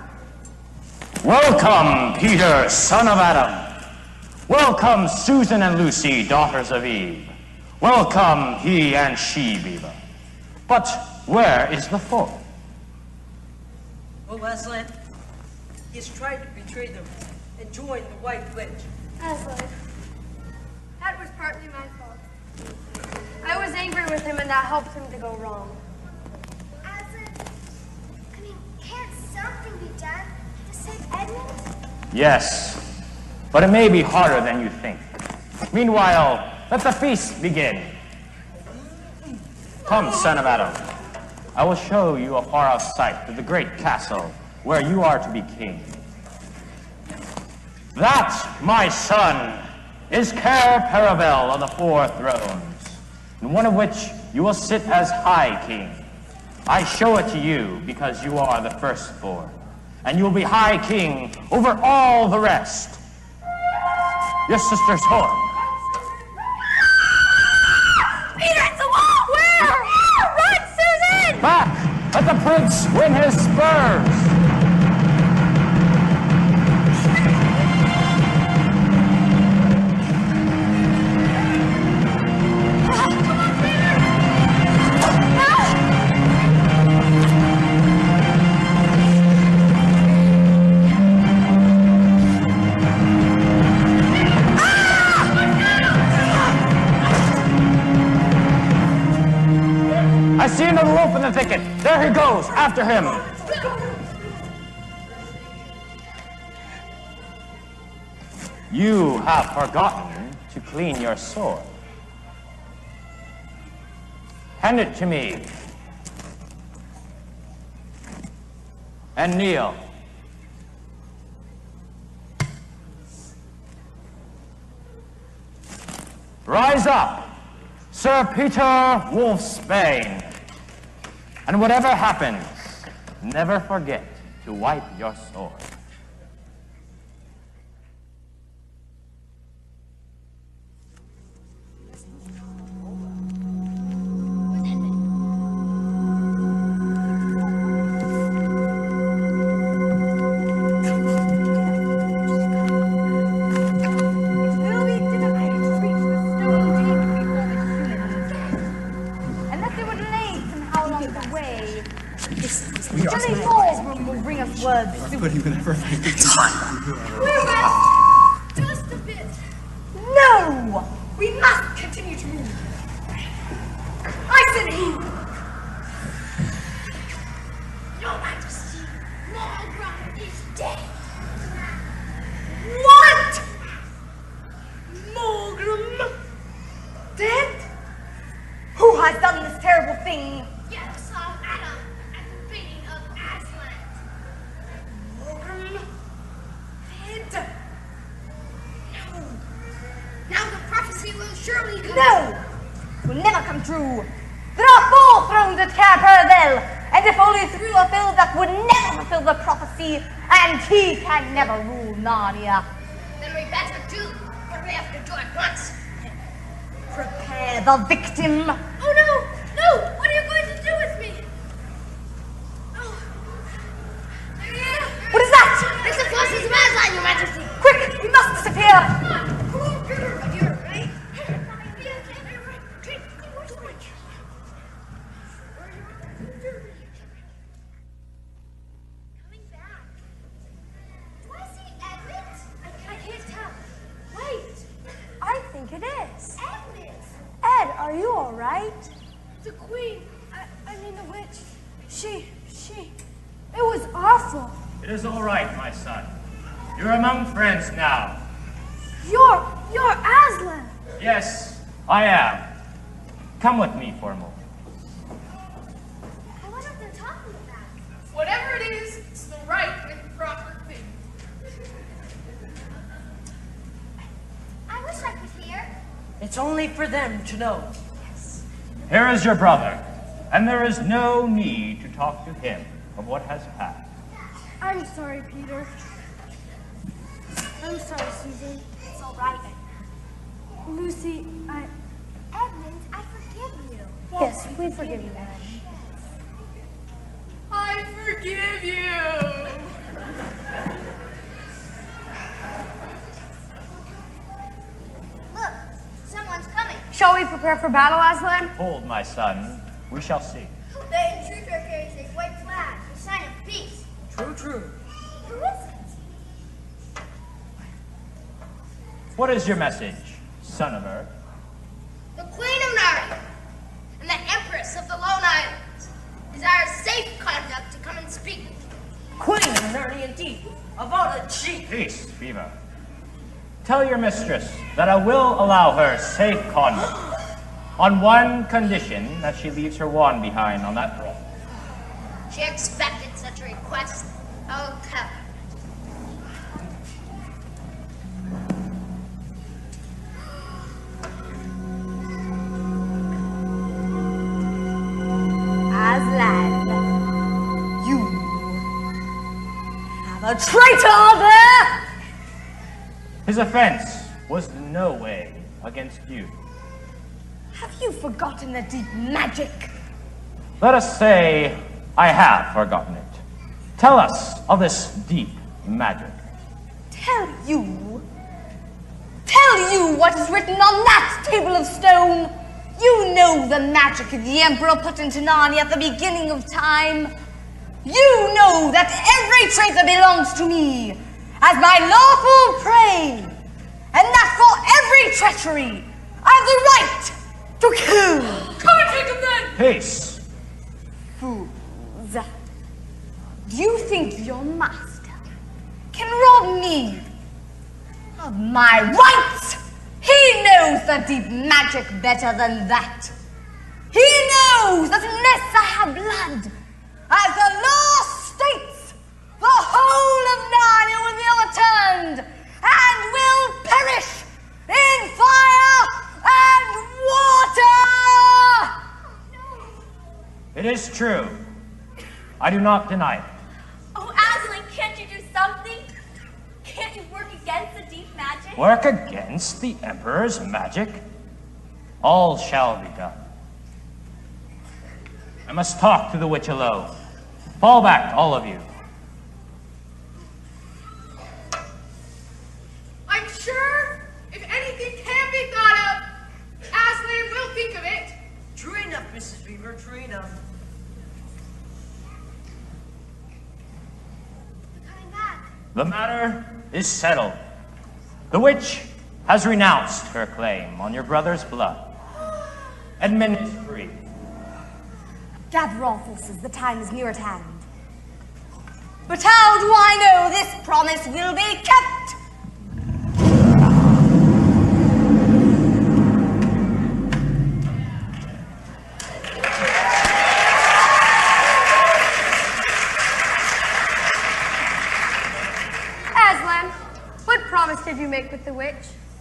Welcome, Peter, son of Adam. Welcome, Susan and Lucy, daughters of Eve. Welcome, he and she, Beaver. But where is the fourth? Oh, Aslan, he has tried to betray them and join the White Witch. Aslan, that was partly my fault. I was angry with him and that helped him to go wrong. Aslan, I mean, can't something be done to save Edmund? Yes, but it may be harder than you think. Meanwhile, let the feast begin. Come, son of Adam. I will show you a far-off sight to the great castle where you are to be king. That, my son, is Cair Paravel of the Four Thrones, in one of which you will sit as High King. I show it to you because you are the firstborn, and you will be High King over all the rest. Your sister's horn. Peter, it's the wall! Where? Run, Susan! Back! Let the prince win his spurs! I see another wolf in the thicket. There he goes, after him. You have forgotten to clean your sword. Hand it to me. And kneel. Rise up, Sir Peter Wolfsbane. And whatever happens, never forget to wipe your sword. But you can never make it. Just a bit. No! We must continue to move. I said he. Your Majesty, Morgrun is dead. What? Morgrun? Dead? Who has done this terrible thing? Yes, Adam, at the bidding of Aslan. Morgrun? Dead? No. Now the prophecy will surely come. No! It will never come true. There are 4 thrones at Cair Paravel, and if only through a fill that would never fulfill the prophecy, and he can never rule Narnia. Then we better do what we have to do at once. Prepare the victim. Oh no! No! What are you going to do with me? Oh. What is that? It's the forces of Aslan, Your Majesty. Quick! We must disappear! Come on, you're right. Coming back. Do I see Edmund? I can't tell. Wait. I think it is. Edmund! Ed, are you all right? The queen. I mean the witch. She. It was awful. It is all right, my son. You're among friends now. You're Aslan. Yes, I am. Come with me for a moment. I wonder what they're talking about. Whatever it is, it's the right and proper thing. I wish I could hear. It's only for them to know. Here is your brother, and there is no need to talk to him of what has passed. I'm sorry, Peter. I'm sorry, Susan. It's all right. Lucy, Edmund, I forgive you. Yes, we forgive you, Anne. I forgive you. Look, someone's coming. Shall we prepare for battle, Aslan? Hold, my son, we shall see. The intruder carries a white flag, a sign of peace. True, true. Who is it? What is your message, son of Earth? The Queen of Narnia and the Empress of the Lone Islands desire safe conduct to come and speak. Queen of Narnia indeed, of all the chief. Peace, Beaver. Tell your mistress that I will allow her safe conduct on one condition, that she leaves her wand behind on that throne. She expected such a request. I'll tell her. Aslan, you have a traitor there! His offense was in no way against you. Have you forgotten the deep magic? Let us say I have forgotten it. Tell us of this deep magic. Tell you what is written on that table of stone. You know the magic the Emperor put into Narnia at the beginning of time. You know that every traitor belongs to me as my lawful prey, and that for every treachery I have the right to kill. Come and take him then! Peace. Fools. Do you think your master can rob me of my rights? He knows the deep magic better than that. He knows that unless I have blood, as the law states, the whole of Narnia will be overturned and will perish in fire and water! It is true. I do not deny it. Oh, Aslan, can't you do something? Can't you work against the deep magic? Work against the Emperor's magic? All shall be done. I must talk to the witch alone. Fall back, all of you. I'm sure if anything can be thought of, Aslan will think of it. True enough, Mrs. Beaver, true enough. The matter is settled. The witch has renounced her claim on your brother's blood. Edmund is free. Gather all forces, the time is near at hand. But how do I know this promise will be kept? Aslan, what promise did you make with the witch?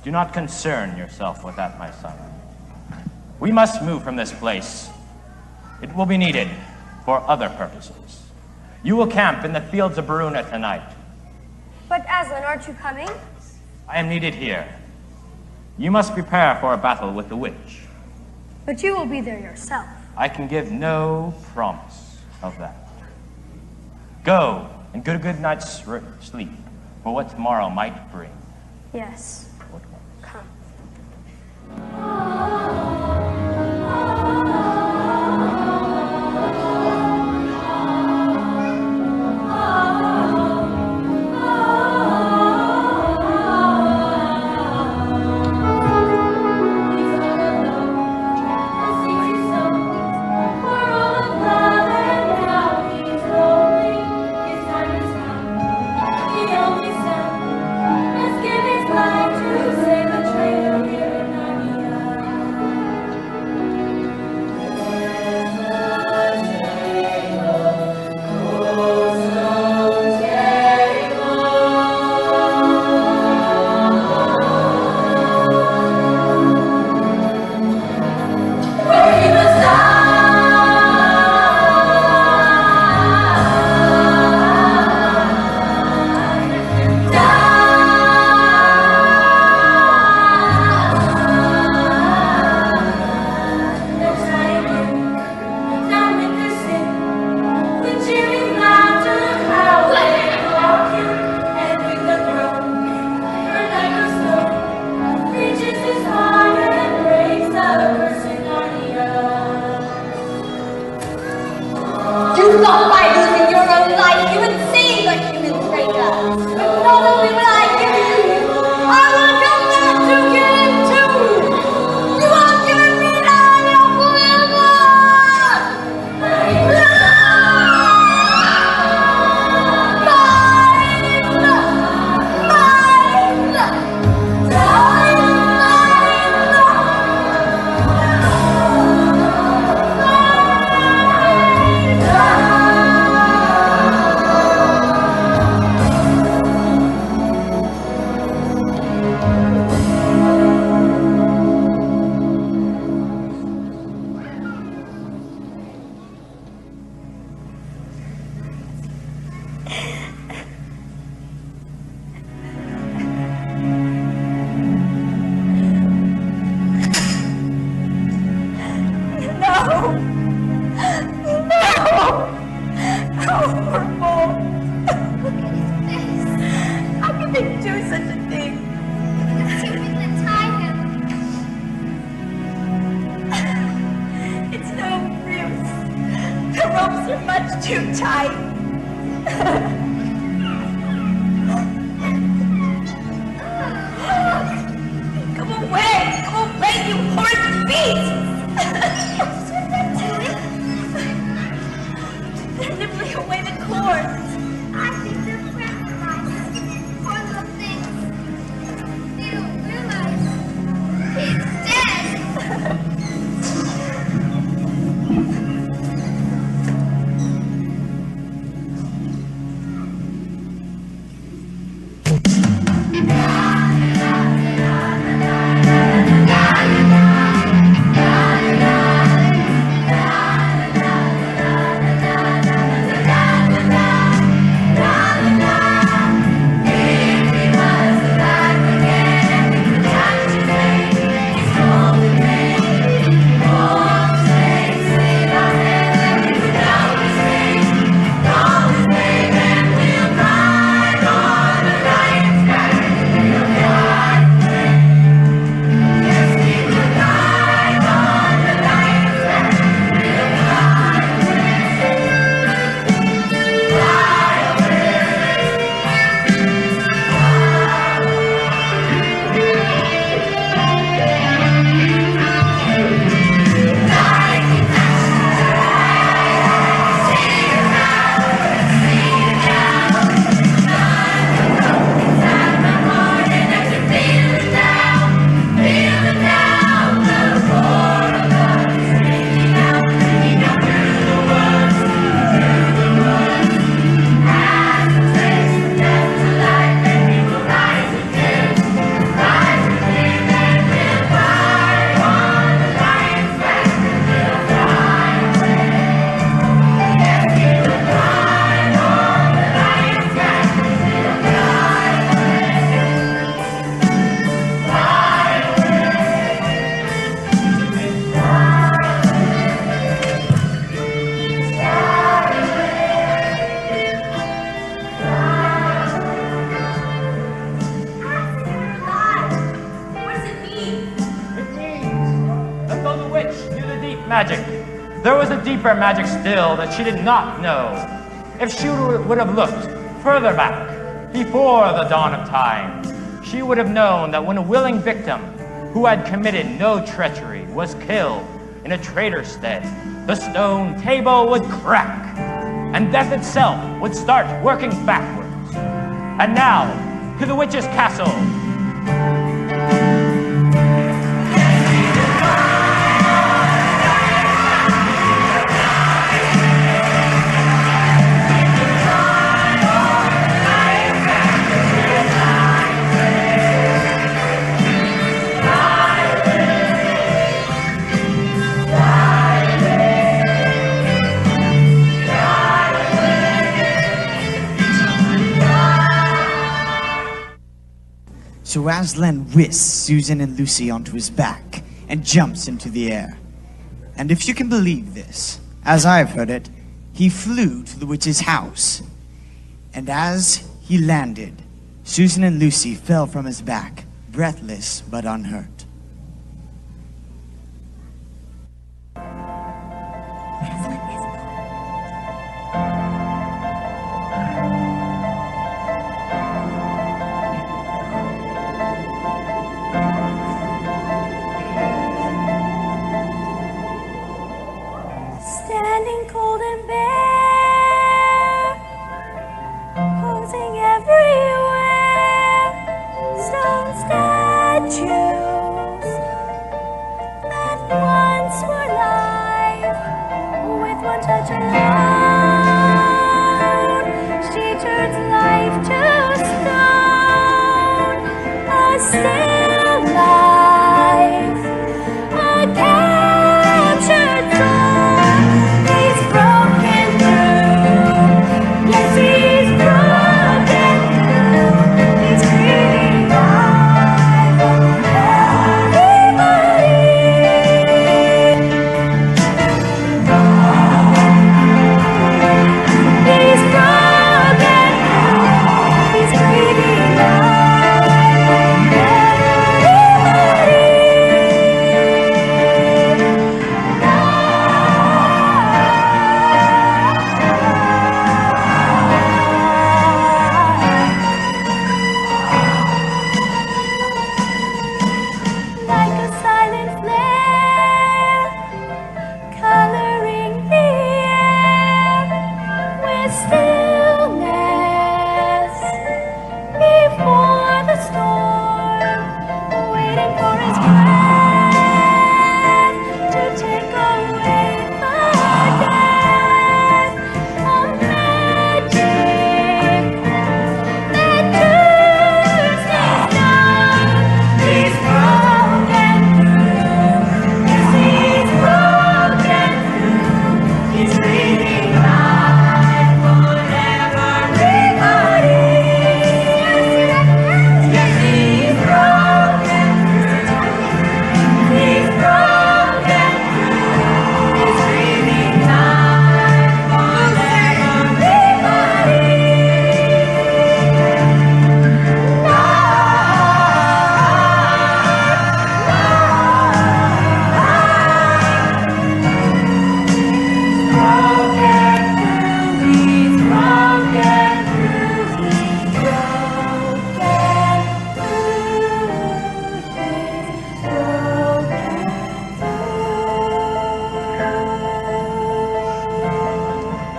Do not concern yourself with that, my son. We must move from this place. It will be needed for other purposes. You will camp in the fields of Baruna tonight. But Aslan, aren't you coming? I am needed here. You must prepare for a battle with the witch. But you will be there yourself. I can give no promise of that. Go and get a good night's sleep for what tomorrow might bring. Yes. Come. Let's give his life to You're much too tight. Come away, you horrid beast! They're nibbling away the cords. I think they're friends. Poor little things. They don't realize he's dead. Magic. There was a deeper magic still that she did not know. If she would have looked further back, before the dawn of time, she would have known that when a willing victim who had committed no treachery was killed in a traitor's stead, the stone table would crack, and death itself would start working backwards. And now, to the witch's castle. So Aslan whisks Susan and Lucy onto his back and jumps into the air. And if you can believe this, as I've heard it, he flew to the witch's house. And as he landed, Susan and Lucy fell from his back, breathless but unhurt. Standing cold and bare, posing everywhere, stone statue.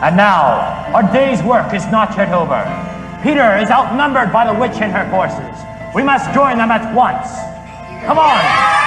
And now, our day's work is not yet over. Peter is outnumbered by the witch and her forces. We must join them at once. Come on!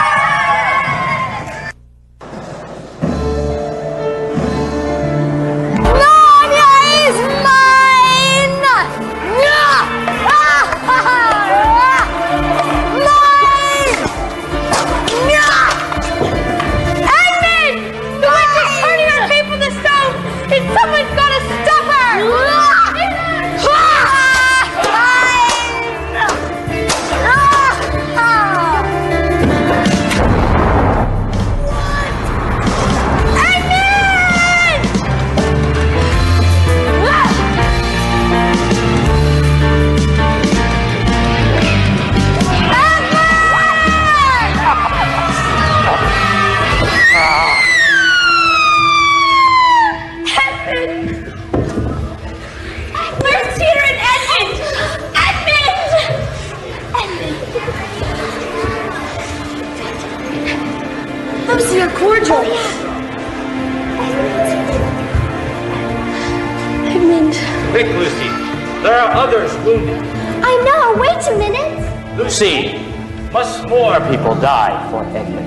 Quick, Lucy. There are others wounded. I know. Wait a minute. Lucy, must more people die for Edmund?